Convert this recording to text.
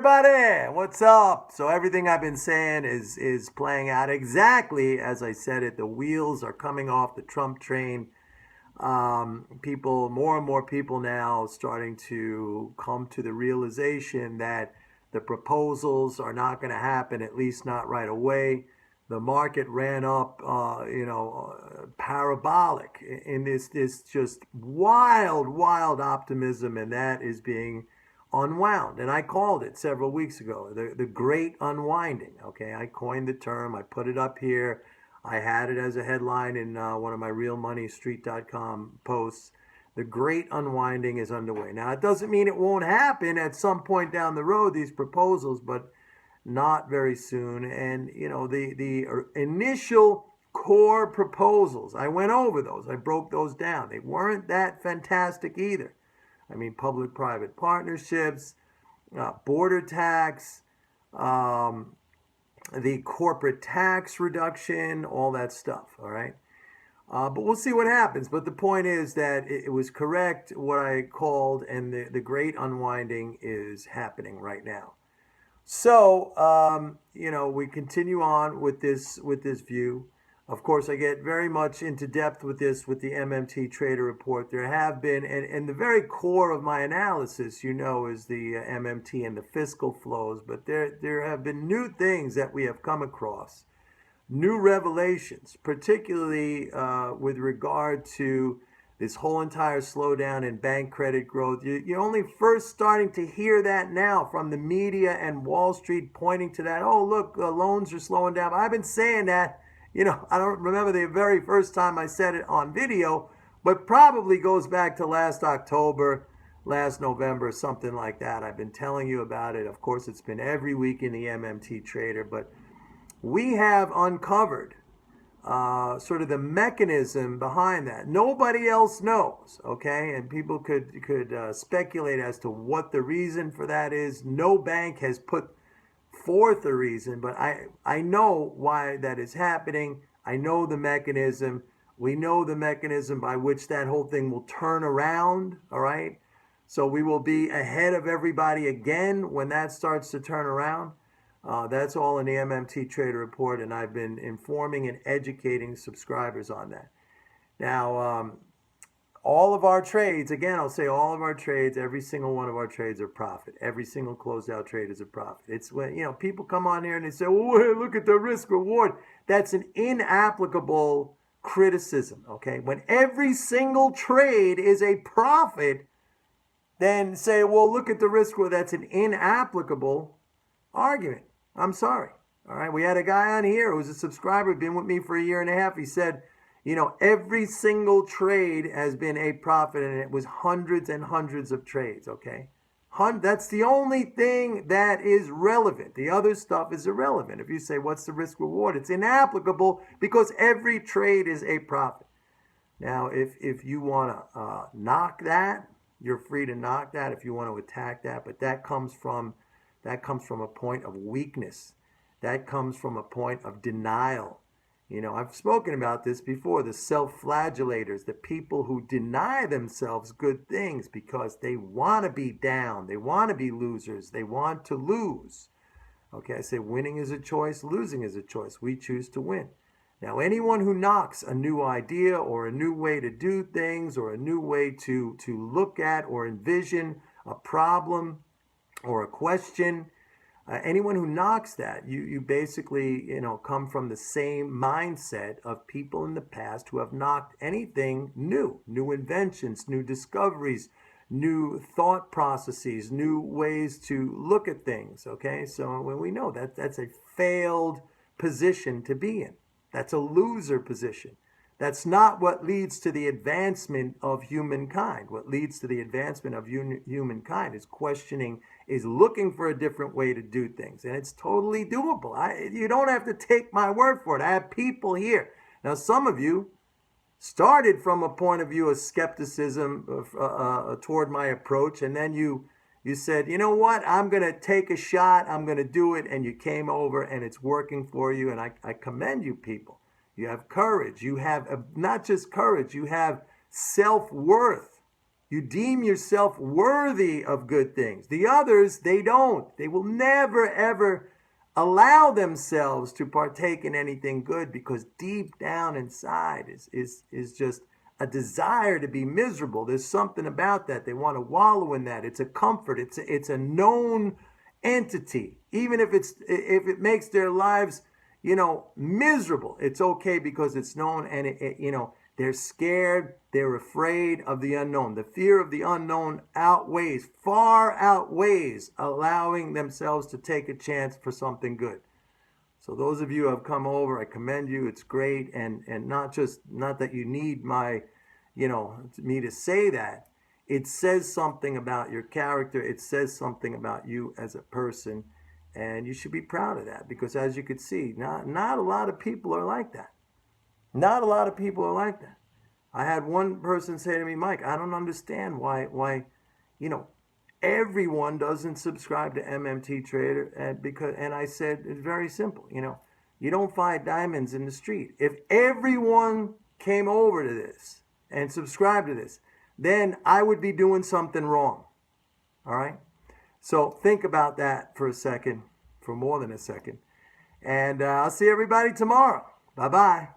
everybody, what's up? So everything I've been saying is playing out exactly as I said it. The wheels are coming off the Trump train. More and more people now starting to come to the realization that the proposals are not going to happen, at least not right away. The market ran up, parabolic in this just wild optimism, and that is being unwound. And I called it several weeks ago, the great unwinding. Okay, I coined the term. I put it up here. I had it as a headline in one of my realmoneystreet.com posts. The great unwinding is underway. Now, it doesn't mean it won't happen at some point down the road, these proposals, but not very soon. And, the initial core proposals, I went over those. I broke those down. They weren't that fantastic either. I mean, public-private partnerships, border tax, the corporate tax reduction, all that stuff, all right? But we'll see what happens. But the point is that it was correct, what I called, and the great unwinding is happening right now. So, we continue on with this view. Of course, I get very much into depth with this with the MMT+Trader report. There have been, and the very core of my analysis, is the MMT and the fiscal flows. But there have been new things that we have come across, new revelations, particularly with regard to this whole entire slowdown in bank credit growth. You're only first starting to hear that now from the media and Wall Street pointing to that. Oh, look, the loans are slowing down. I've been saying that. I don't remember the very first time I said it on video, but probably goes back to last October, last November, something like that. I've been telling you about it. Of course, it's been every week in the MMT+Trader, but we have uncovered sort of the mechanism behind that. Nobody else knows, okay? And people could speculate as to what the reason for that is. No bank has put forth a reason, but I know why that is happening. I know the mechanism. We know the mechanism by which that whole thing will turn around, all right? So we will be ahead of everybody again when that starts to turn around. That's all in the MMT+Trader report, and I've been informing and educating subscribers on that. Now, all of our trades, again, I'll say all of our trades, every single one of our trades are profit. Every single closed out trade is a profit. It's when, people come on here and they say, oh, hey, look at the risk reward. That's an inapplicable criticism, okay? When every single trade is a profit, then say, well, look at the risk reward. That's an inapplicable argument. I'm sorry. All right. We had a guy on here who was a subscriber, been with me for a year and a half. He said, every single trade has been a profit, and it was hundreds and hundreds of trades, okay? That's the only thing that is relevant. The other stuff is irrelevant. If you say, what's the risk reward? It's inapplicable because every trade is a profit. Now, if you want to knock that, you're free to knock that if you want to attack that, but that comes from a point of weakness. That comes from a point of denial. I've spoken about this before, the self-flagellators, the people who deny themselves good things because they want to be down, they want to be losers, they want to lose. Okay, I say winning is a choice, losing is a choice. We choose to win. Now, anyone who knocks a new idea or a new way to do things or a new way to look at or envision a problem or a question, anyone who knocks that, you basically, come from the same mindset of people in the past who have knocked anything new inventions, new discoveries, new thought processes, new ways to look at things, okay? So when we know that that's a failed position to be in. That's a loser position. That's not what leads to the advancement of humankind. What leads to the advancement of humankind is questioning, is looking for a different way to do things. And it's totally doable. You don't have to take my word for it. I have people here. Now, some of you started from a point of view of skepticism toward my approach, and then you said, you know what, I'm going to take a shot, I'm going to do it, and you came over and it's working for you, and I commend you people. You have courage. You have not just courage, you have self-worth. You deem yourself worthy of good things. The others, they don't. They will never, ever allow themselves to partake in anything good, because deep down inside is just a desire to be miserable. There's something about that. They want to wallow in that. It's a comfort. It's a known entity. Even if it makes their lives, miserable, it's okay because it's known, and they're scared, they're afraid of the unknown. The fear of the unknown far outweighs allowing themselves to take a chance for something good. So those of you who have come over, I commend you. It's great, and not that you need me to say that. It says something about your character. It says something about you as a person, and you should be proud of that, because as you could see, not a lot of people are like that. Not a lot of people are like that. I had one person say to me, Mike, I don't understand why everyone doesn't subscribe to MMT+Trader, and I said, it's very simple. You don't find diamonds in the street. If everyone came over to this and subscribed to this, then I would be doing something wrong. All right? So think about that for a second, for more than a second. And I'll see everybody tomorrow. Bye-bye.